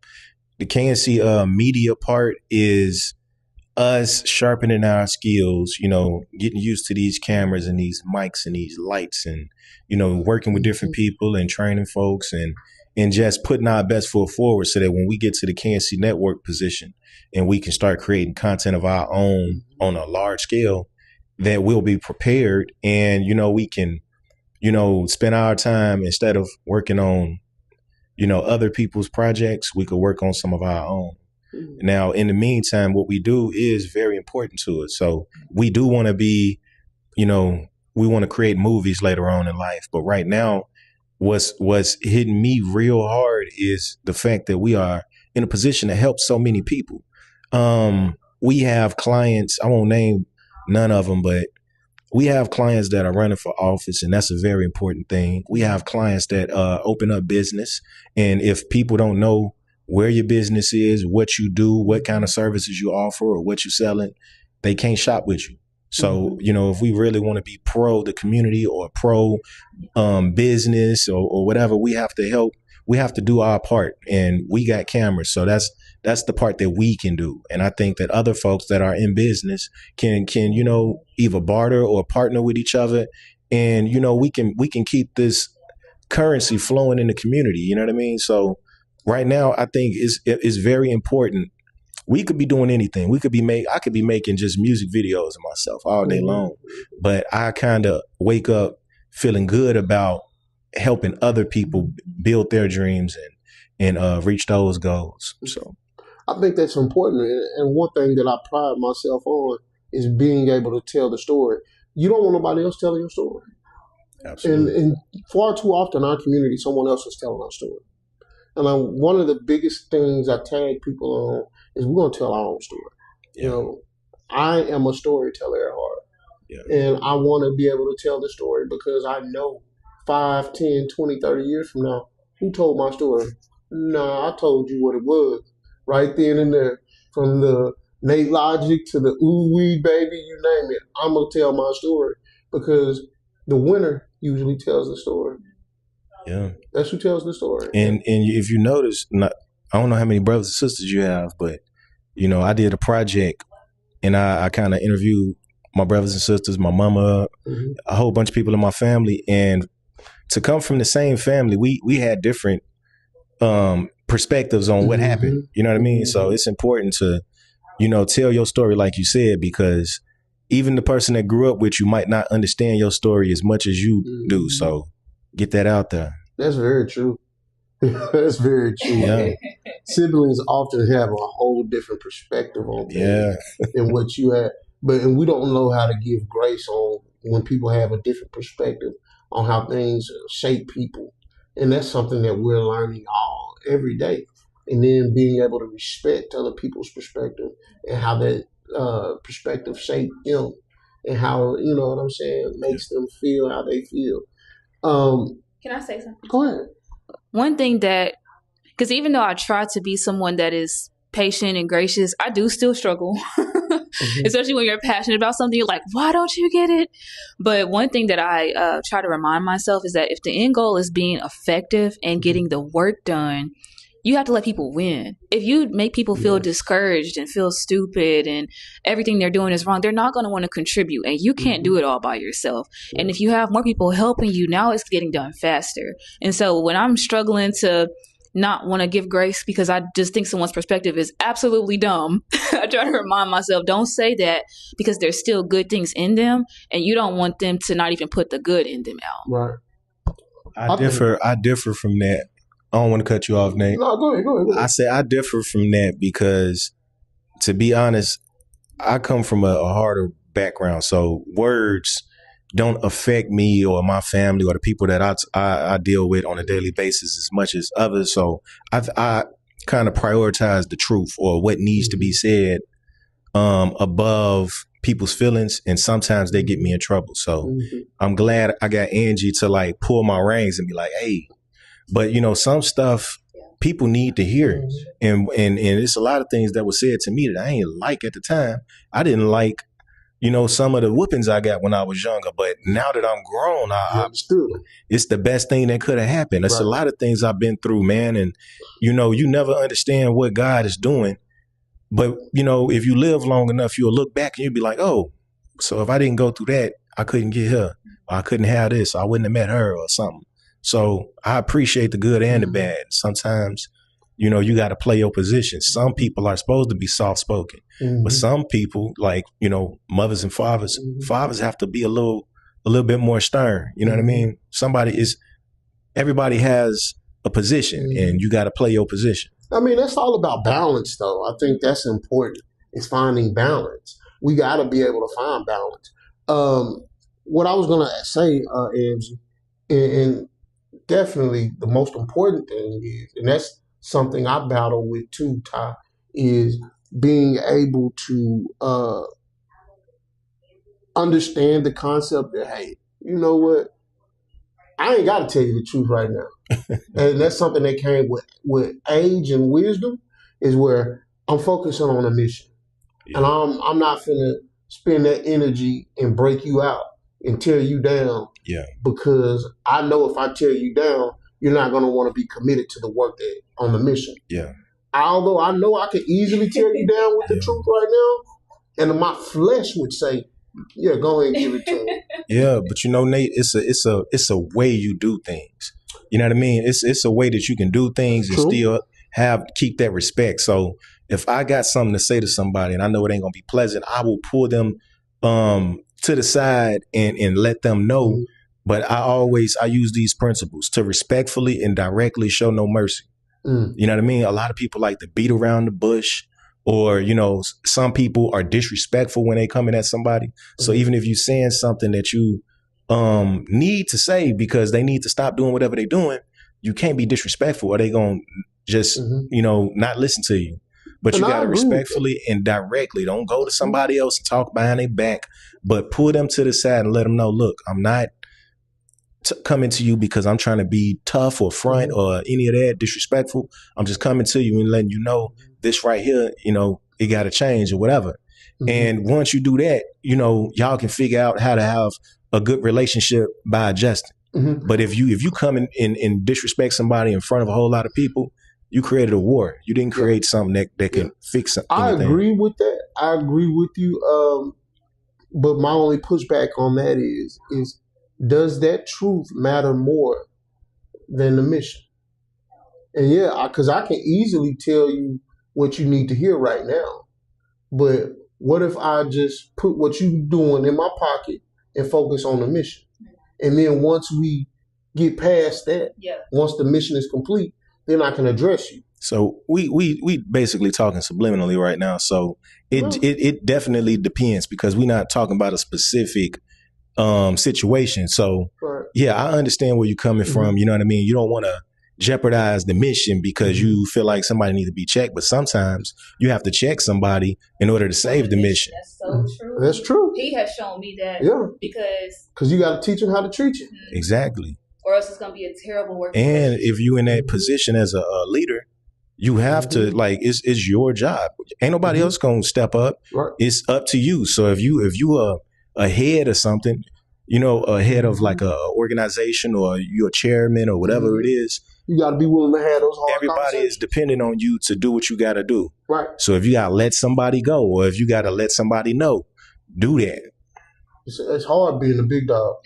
The K&C Media part is us sharpening our skills, getting used to these cameras and these mics and these lights and, working with different people and training folks and just putting our best foot forward so that when we get to the K&C Network position and we can start creating content of our own on a large scale, that we'll be prepared and, we can, spend our time instead of working on, other people's projects, we could work on some of our own. Now, in the meantime, what we do is very important to us. So we do want to be, we want to create movies later on in life. But right now, what's hitting me real hard is the fact that we are in a position to help so many people. We have clients, I won't name none of them, but we have clients that are running for office, and that's a very important thing. We have clients that open up business. And if people don't know where your business is, what you do, what kind of services you offer or what you're selling, they can't shop with you. So, if we really want to be pro the community or pro business or whatever, we have to help. We have to do our part, and we got cameras. So that's the part that we can do. And I think that other folks that are in business can either barter or partner with each other. And, we can keep this currency flowing in the community. You know what I mean? So right now, I think it's very important. We could be doing anything. I could be making just music videos of myself all day long, but I kind of wake up feeling good about helping other people build their dreams and reach those goals. So I think that's important. And one thing that I pride myself on is being able to tell the story. You don't want nobody else telling your story. Absolutely. And far too often in our community, someone else is telling our story. And one of the biggest things I tag people on is we're going to tell our own story. I am a storyteller at heart. And I want to be able to tell the story because I know 5, 10, 20, 30 years from now, who told my story? Nah, I told you what it was right then and there. From the Nate Logic to the ooh wee baby, you name it. I'm gonna tell my story because the winner usually tells the story. Yeah, that's who tells the story. And if you notice, I don't know how many brothers and sisters you have, but I did a project and I kind of interviewed my brothers and sisters, my mama, a whole bunch of people in my family, and to come from the same family, we had different perspectives on what happened. You know what I mean? So it's important to, tell your story like you said, because even the person that grew up with you might not understand your story as much as you do. So get that out there. That's very true. That's very true. Yeah. Siblings often have a whole different perspective on things than what you have. And we don't know how to give grace on when people have a different perspective on how things shape people. And that's something that we're learning every day. And then being able to respect other people's perspective and how that perspective shaped them and how, you know what I'm saying, makes them feel how they feel. Can I say something? Go ahead. One thing that, because even though I try to be someone that is patient and gracious, I do still struggle. Especially when you're passionate about something, you're like, why don't you get it? But one thing that I try to remind myself is that if the end goal is being effective and getting the work done, you have to let people win. If you make people feel discouraged and feel stupid and everything they're doing is wrong, they're not going to want to contribute. And you can't do it all by yourself. And if you have more people helping you, now it's getting done faster. And so when I'm struggling to not want to give grace because I just think someone's perspective is absolutely dumb, I try to remind myself, don't say that, because there's still good things in them and you don't want them to not even put the good in them out. Right. I differ from that. I don't want to cut you off, Nate. No, go ahead. I say I differ from that because, to be honest, I come from a harder background. So words don't affect me or my family or the people that I deal with on a daily basis as much as others. So I kind of prioritize the truth or what needs to be said above people's feelings. And sometimes they get me in trouble. So I'm glad I got Angie to like pull my reins and be like, hey, but some stuff people need to hear. And it's a lot of things that were said to me that I ain't like at the time. I didn't like, some of the whoopings I got when I was younger. But now that I'm grown, it's the best thing that could have happened. There's a lot of things I've been through, man. And, you never understand what God is doing. But, if you live long enough, you'll look back and you'll be like, oh, so if I didn't go through that, I couldn't get her. Or I couldn't have this. Or I wouldn't have met her or something. So I appreciate the good and the bad. Sometimes, you got to play your position. Some people are supposed to be soft-spoken, but some people, like, mothers and fathers have to be a little bit more stern. You know what I mean? Everybody has a position and you got to play your position. I mean, that's all about balance, though. I think that's important. It's finding balance. We got to be able to find balance. What I was going to say, Angie, and definitely the most important thing is, and that's something I battle with too, Ty, is being able to understand the concept that, hey, you know what? I ain't got to tell you the truth right now. And that's something that came with age and wisdom, is where I'm focusing on a mission. And I'm not finna spend that energy and break you out and tear you down. Yeah. Because I know if I tear you down, you're not going to want to be committed to the work that on the mission. Yeah. Although I know I could easily tear you down with the truth right now, and my flesh would say, yeah, go ahead and give it to him. Yeah, but Nate, it's a way you do things. You know what I mean? It's a way that you can do things and still keep that respect. So if I got something to say to somebody and I know it ain't gonna be pleasant, I will pull them to the side and let them know. But I use these principles to respectfully and directly show no mercy. You know what I mean? A lot of people like to beat around the bush, or, some people are disrespectful when they come in at somebody. So even if you're saying something that you need to say because they need to stop doing whatever they're doing, you can't be disrespectful or they going to just, not listen to you. But And you I got to agree with that. respectfully and directly. Don't go to somebody else and talk behind their back, but pull them to the side and let them know, look, I'm not coming to you because I'm trying to be tough or front or any of that disrespectful. I'm just coming to you and letting you know this right here, you know, it got to change or whatever. And once you do that, you know, y'all can figure out how to have a good relationship by adjusting. But if you come in and disrespect somebody in front of a whole lot of people, you created a war. You didn't create something that can fix anything. I agree with that. I agree with you. But my only pushback on that is does that truth matter more than the mission? And yeah, because I can easily tell you what you need to hear right now. But what if I just put what you're doing in my pocket and focus on the mission? And then once we get past that, once the mission is complete, then I can address you. So we basically talking subliminally right now. So it definitely depends because we're not talking about a specific situation. So yeah, I understand where you're coming from. You know what I mean? You don't want to jeopardize the mission because you feel like somebody needs to be checked, but sometimes you have to check somebody in order to save the mission. That's so true. That's true. He has shown me that because you got to teach him how to treat you. Exactly. Or else it's going to be a terrible work. And if you in that position as a leader, you have to it's your job. Ain't nobody else gonna step up. It's up to you. So if you are a head or something, you know, a head of like a organization or you're a chairman or whatever it is, you got to be willing to have those hard everybody is dependent on you to do what you got to do. Right. So if you got to let somebody go or if you got to let somebody know, do that. It's hard being a big dog.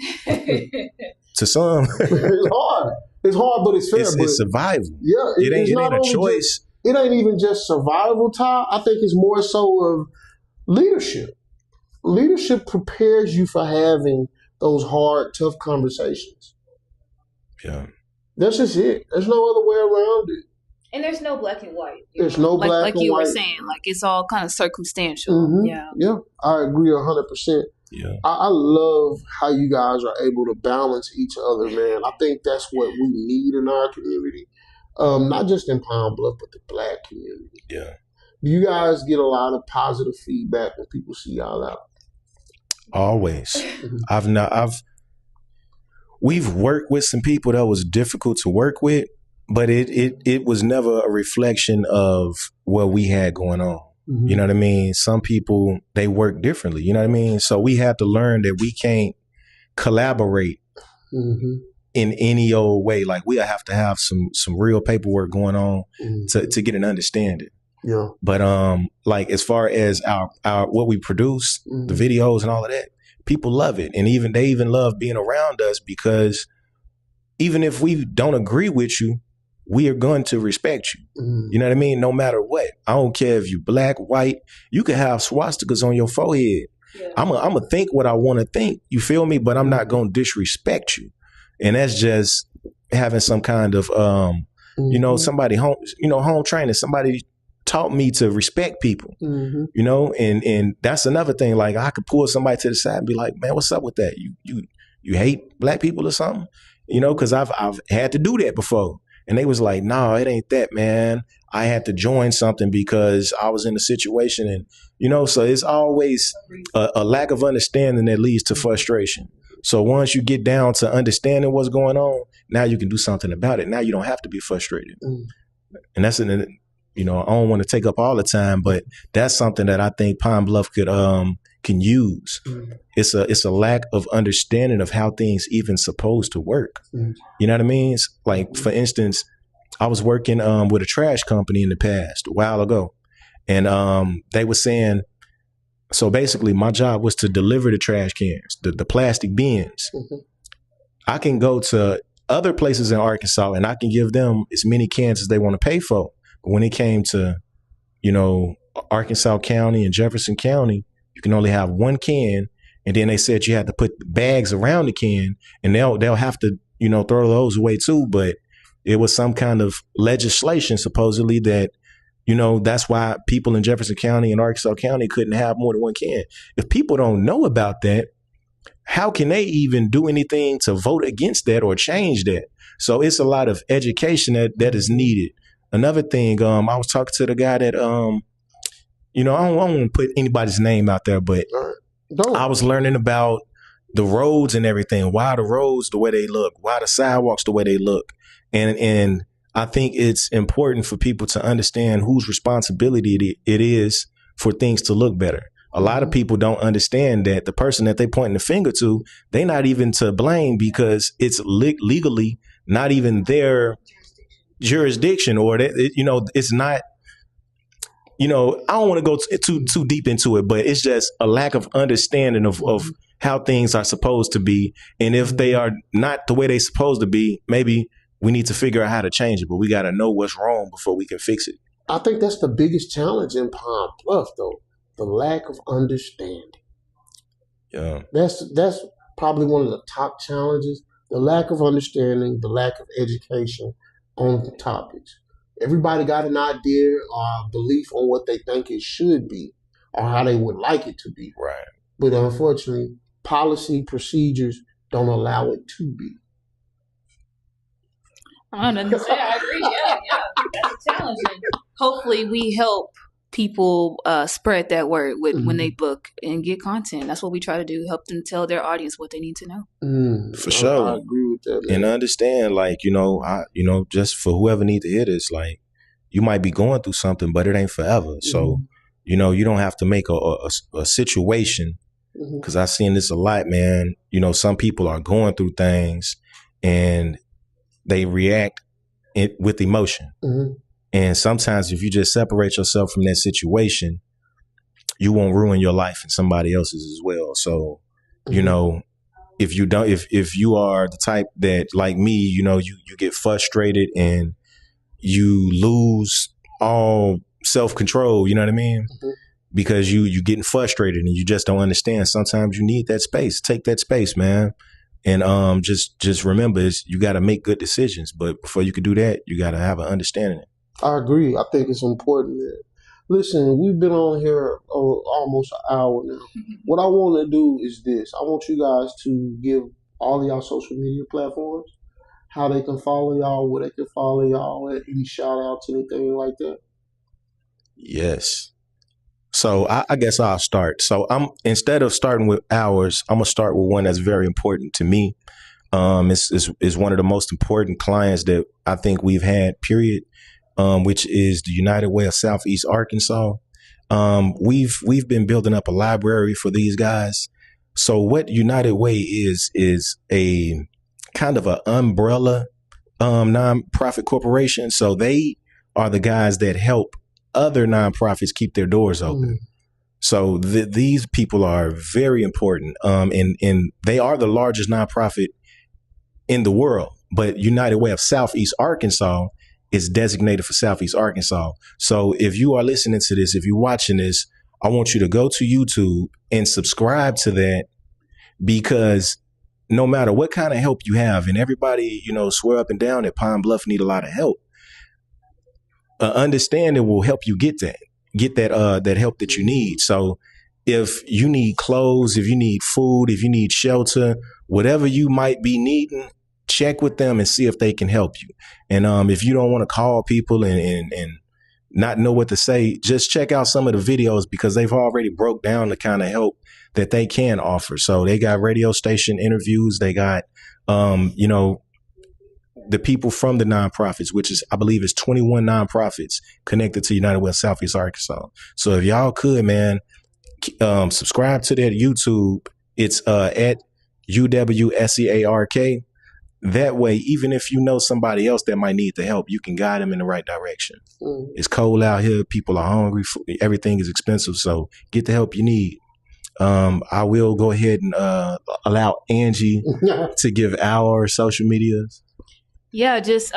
To some. It's hard. It's hard, but it's fair. It's survival. Yeah. It ain't a choice. It ain't even just survival, Ty. I think it's more so of leadership. Leadership prepares you for having those hard, tough conversations. Yeah. That's just it. There's no other way around it. And there's no black and white. There's no black and white. Like you were saying, like it's all kind of circumstantial. Yeah, I agree 100%. Yeah. I love how you guys are able to balance each other, man. I think that's what we need in our community. Not just in Pine Bluff, but the black community. Yeah. Do you guys get a lot of positive feedback when people see y'all out? Always. We've worked with some people that was difficult to work with, but it was never a reflection of what we had going on. You know what I mean? Some people, they work differently. You know what I mean? So we have to learn that we can't collaborate in any old way. Like we have to have some real paperwork going on to get an understanding. Yeah. But like as far as our what we produce, the videos and all of that, people love it. And they even love being around us because even if we don't agree with you, we are going to respect you. You know what I mean? No matter what. I don't care if you black, white, you can have swastikas on your forehead. Yeah. I'm going to think what I want to think. You feel me? But I'm not going to disrespect you. And that's just having some kind of, you know, somebody home training. Somebody taught me to respect people, you know, and that's another thing. Like I could pull somebody to the side and be like, man, what's up with that? You hate black people or something? You know, because I've had to do that before. And they was like, no, it ain't that, man. I had to join something because I was in a situation. And, you know, so it's always a lack of understanding that leads to frustration. So once you get down to understanding what's going on, now you can do something about it. Now you don't have to be frustrated. And that's, you know, I don't want to take up all the time, but that's something that I think Pine Bluff can use. It's a lack of understanding of how things even supposed to work. You know what I mean? It's like, for instance, I was working with a trash company in the past a while ago, and they were saying, so basically my job was to deliver the trash cans, the plastic bins. I can go to other places in Arkansas and I can give them as many cans as they want to pay for. But when it came to, you know, Arkansas County and Jefferson County, you can only have one can. And then they said you had to put bags around the can, and they'll have to, you know, throw those away too. But it was some kind of legislation supposedly that, you know, that's why people in Jefferson County and Arkansas County couldn't have more than one can. If people don't know about that, how can they even do anything to vote against that or change that? So it's a lot of education that is needed. another thing, I was talking to the guy that I don't want to put anybody's name out there, but I was learning about the roads and everything. Why the roads the way they look? Why the sidewalks the way they look? And I think it's important for people to understand whose responsibility it is for things to look better. A lot of people don't understand that the person that they pointing the finger to, they're not even to blame because it's legally not even their jurisdiction, or that it's not. I don't want to go too deep into it, but it's just a lack of understanding of how things are supposed to be. And if they are not the way they're supposed to be, maybe we need to figure out how to change it. But we got to know what's wrong before we can fix it. I think that's the biggest challenge in Pine Bluff, though, the lack of understanding. Yeah, that's probably one of the top challenges: the lack of understanding, the lack of education on the topics. Everybody got an idea or belief on what they think it should be or how they would like it to be. right. But unfortunately, policy procedures don't allow it to be. I understand. I agree. Yeah. That's a challenge. And hopefully, we help people spread that word when they book and get content. That's what we try to do. Help them tell their audience what they need to know. For sure. I agree with that, man. And understand, just for whoever need to hear this, like, you might be going through something, but it ain't forever. So, you don't have to make a situation, because I've seen this a lot, man. Some people are going through things and they react with emotion. And sometimes if you just separate yourself from that situation, you won't ruin your life and somebody else's as well. So, if you are the type that, like me, you get frustrated and you lose all self-control, you know what I mean? Because you getting frustrated and you just don't understand. Sometimes you need that space. Take that space, man. And just remember, you got to make good decisions. But before you can do that, you got to have an understanding. I agree. I think it's important. Listen, we've been on here almost an hour now. What I want to do is this. I want you guys to give all of y'all social media platforms, how they can follow y'all, where they can follow y'all, any shout outs, anything like that. Yes. So I guess I'll start. So instead of starting with ours, I'm gonna start with one that's very important to me. It's one of the most important clients that I think we've had, period. Which is the United Way of Southeast Arkansas. We've been building up a library for these guys. So what United Way is a kind of an umbrella nonprofit corporation. So they are the guys that help other nonprofits keep their doors open. So these people are very important. And they are the largest nonprofit in the world. But United Way of Southeast Arkansas is designated for Southeast Arkansas. So if you are listening to this, if you're watching this, I want you to go to YouTube and subscribe to that, because no matter what kind of help you have, and everybody, swear up and down that Pine Bluff need a lot of help, understanding will help you get that help that you need. So if you need clothes, if you need food, if you need shelter, whatever you might be needing, check with them and see if they can help you. And if you don't want to call people and not know what to say, just check out some of the videos, because they've already broke down the kind of help that they can offer. So they got radio station interviews. They got, the people from the nonprofits, which is, I believe, is 21 nonprofits connected to United Way of Southeast Arkansas. So if y'all could, man, subscribe to that YouTube. It's at UWSEARK. That way, even if you know somebody else that might need the help, you can guide them in the right direction. It's cold out here. People are hungry. Everything is expensive. So get the help you need. I will go ahead and allow Angie to give our social medias. Yeah, just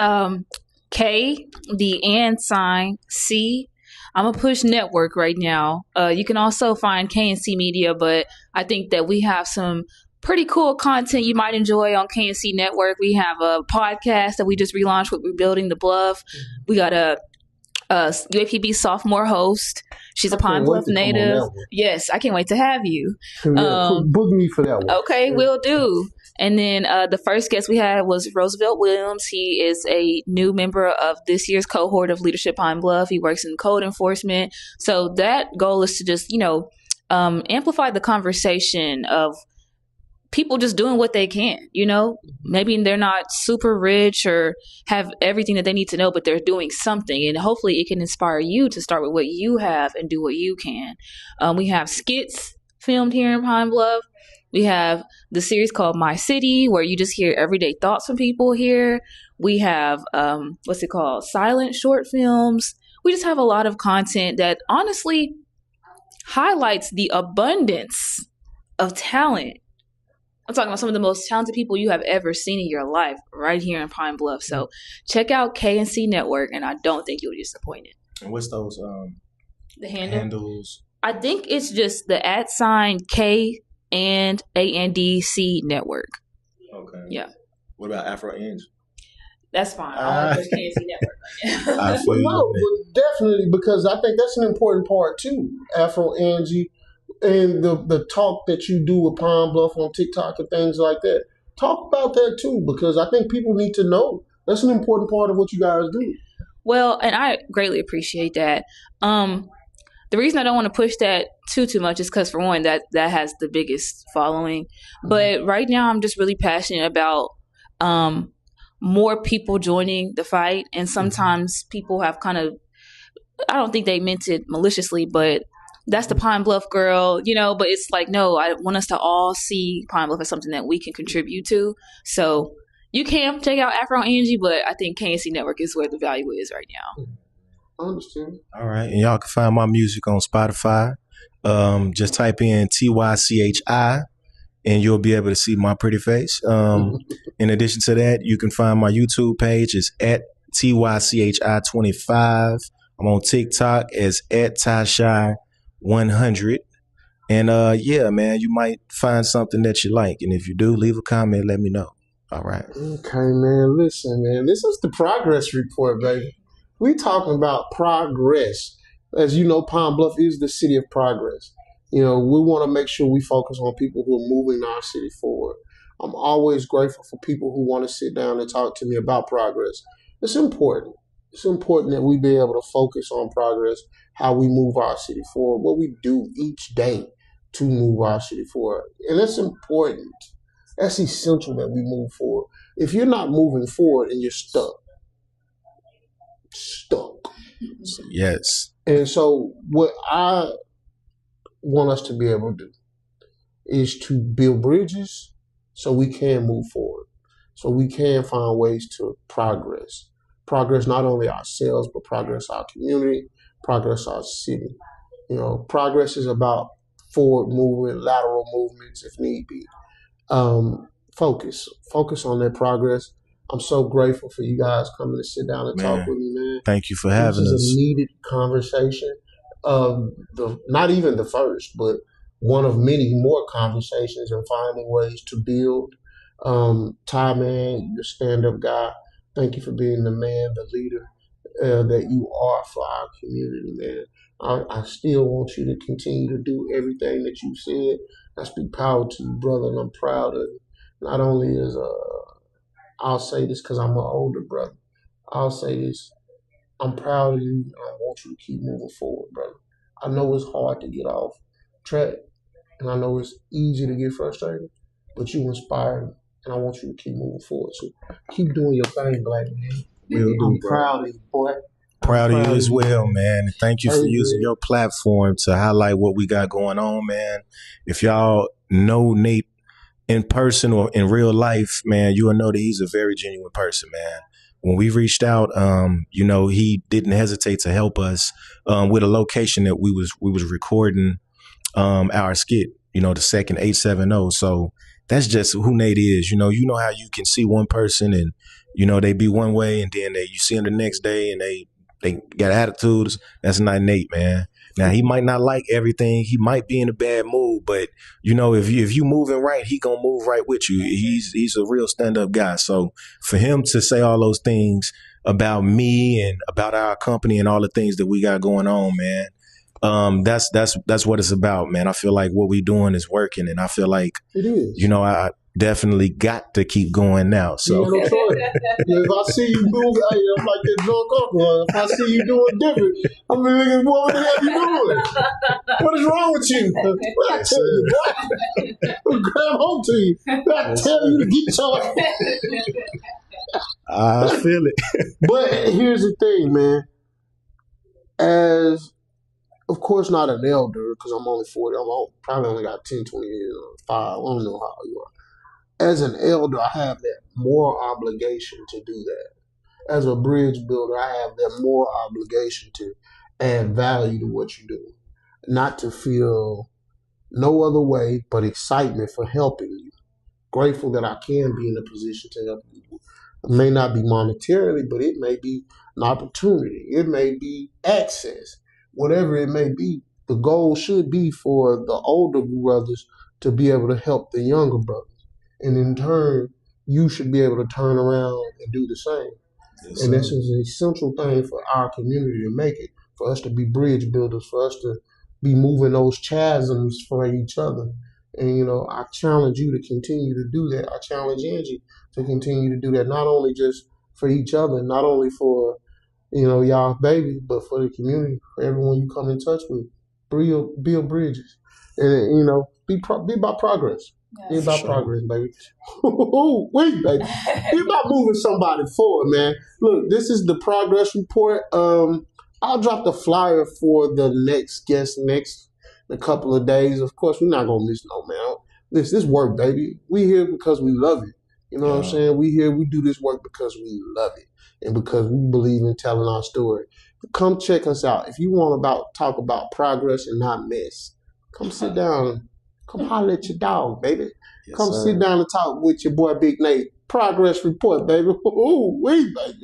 K, the and sign, C. I'm a push network right now. You can also find K&C Media, but I think that we have some pretty cool content you might enjoy on K&C Network. We have a podcast that we just relaunched with Rebuilding the Bluff. We got a UAPB sophomore host. She's a I can't Pine wait Bluff to come on native. that one. Yes, I can't wait to have you. Yeah, book me for that one. Okay, will do. And then the first guest we had was Roosevelt Williams. He is a new member of this year's cohort of Leadership Pine Bluff. He works in code enforcement. So that goal is to just, amplify the conversation of people just doing what they can, maybe they're not super rich or have everything that they need to know, but they're doing something, and hopefully it can inspire you to start with what you have and do what you can. We have skits filmed here in Pine Bluff. We have the series called My City, where you just hear everyday thoughts from people here. We have silent short films. We just have a lot of content that honestly highlights the abundance of talent. I'm talking about some of the most talented people you have ever seen in your life right here in Pine Bluff. So check out K&C Network, and I don't think you'll be disappointed. And what's those the handles? I think it's just the @ K and ANDC Network. Okay. Yeah. What about Afro Angie? That's fine. I want to push K&C Network. I feel but definitely, because I think that's an important part too. Afro Angie. And the talk that you do with Pine Bluff on TikTok and things like that. Talk about that too, because I think people need to know. That's an important part of what you guys do. Well, and I greatly appreciate that. The reason I don't want to push that too much is because, for one, that has the biggest following. Mm-hmm. But right now, I'm just really passionate about more people joining the fight. And sometimes people have kind of, I don't think they meant it maliciously, but that's the Pine Bluff girl, but it's like, no, I want us to all see Pine Bluff as something that we can contribute to. So you can check out Afro Angie, but I think K&C Network is where the value is right now. I understand. All right. And y'all can find my music on Spotify. Just type in TYCHI and you'll be able to see my pretty face. In addition to that, you can find my YouTube page. It's at TYCHI25. I'm on TikTok as at Tashy 100. And yeah, man, you might find something that you like. And if you do, leave a comment, let me know. All right. Okay, man. Listen, man, this is the progress report, baby. We talking about progress. As you know, Pine Bluff is the city of progress. We want to make sure we focus on people who are moving our city forward. I'm always grateful for people who want to sit down and talk to me about progress. It's important. It's important that we be able to focus on progress, how we move our city forward, what we do each day to move our city forward. And that's important. That's essential that we move forward. If you're not moving forward and you're stuck. Yes. And so what I want us to be able to do is to build bridges so we can move forward, so we can find ways to progress. Progress not only ourselves, but progress our community, progress our city. Progress is about forward movement, lateral movements if need be. Focus on that progress. I'm so grateful for you guys coming to sit down and talk with me, man. Thank you for having us. This is a needed conversation. Not even the first, but one of many more conversations and finding ways to build. Ty, man, you're a stand-up guy. Thank you for being the man, the leader that you are for our community, man. I still want you to continue to do everything that you said. I speak power to you, brother, and I'm proud of you. Not only is I'll say this because I'm an older brother. I'll say this. I'm proud of you. I want you to keep moving forward, brother. I know it's hard to get off track, and I know it's easy to get frustrated, but you inspire me, and I want you to keep moving forward. So keep doing your thing, black man. I'm proud of you, boy. Proud of you as well, man. And thank you for using your platform to highlight what we got going on, man. If y'all know Nate in person or in real life, man, you will know that he's a very genuine person, man. When we reached out, he didn't hesitate to help us with a location that we was recording our skit, the second 870. So that's just who Nate is. You know how you can see one person and, they be one way and then you see them the next day and they got attitudes. That's not Nate, man. Now, he might not like everything. He might be in a bad mood, but if you moving right, he gonna move right with you. He's a real stand-up guy. So for him to say all those things, about me and about our company and all the things that we got going on, man. That's what it's about, man. I feel like what we doing is working, and I feel like it is. You know, I definitely got to keep going now. So no choice. If I see you moving, I'm like that drunk uncle. If I see you doing different, I'm like, what the hell you doing? What is wrong with you? What I tell you, boy? I'll grab home to you. I tell you to get your. I feel it. But here's the thing, man. As of course, not an elder because I'm only 40. Probably only got 10, 20 years, 5. I don't know how you are. As an elder, I have that moral obligation to do that. As a bridge builder, I have that moral obligation to add value to what you're doing. Not to feel no other way but excitement for helping you. Grateful that I can be in a position to help you. It may not be monetarily, but it may be an opportunity. It may be access. Whatever it may be, the goal should be for the older brothers to be able to help the younger brothers. And in turn, you should be able to turn around and do the same. Yes, and this is an essential thing for our community to make it, for us to be bridge builders, for us to be moving those chasms for each other. And, I challenge you to continue to do that. I challenge Angie to continue to do that, not only just for each other, not only for y'all baby, but for the community, for everyone you come in touch with. Build bridges, and be about progress. Yes. Be about progress, baby. Wait, baby. Be about moving somebody forward, man. Look, this is the progress report. I'll drop the flyer for the next guest in a couple of days. Of course, we're not gonna miss no man. This work, baby. We here because we love it. You know what I'm saying? We do this work because we love it. And because we believe in telling our story. Come check us out. If you want to talk about progress and not mess, come sit down. Come holler at your dog, baby. Yes, come sit down and talk with your boy Big Nate. Progress report, baby. Ooh, wait, baby.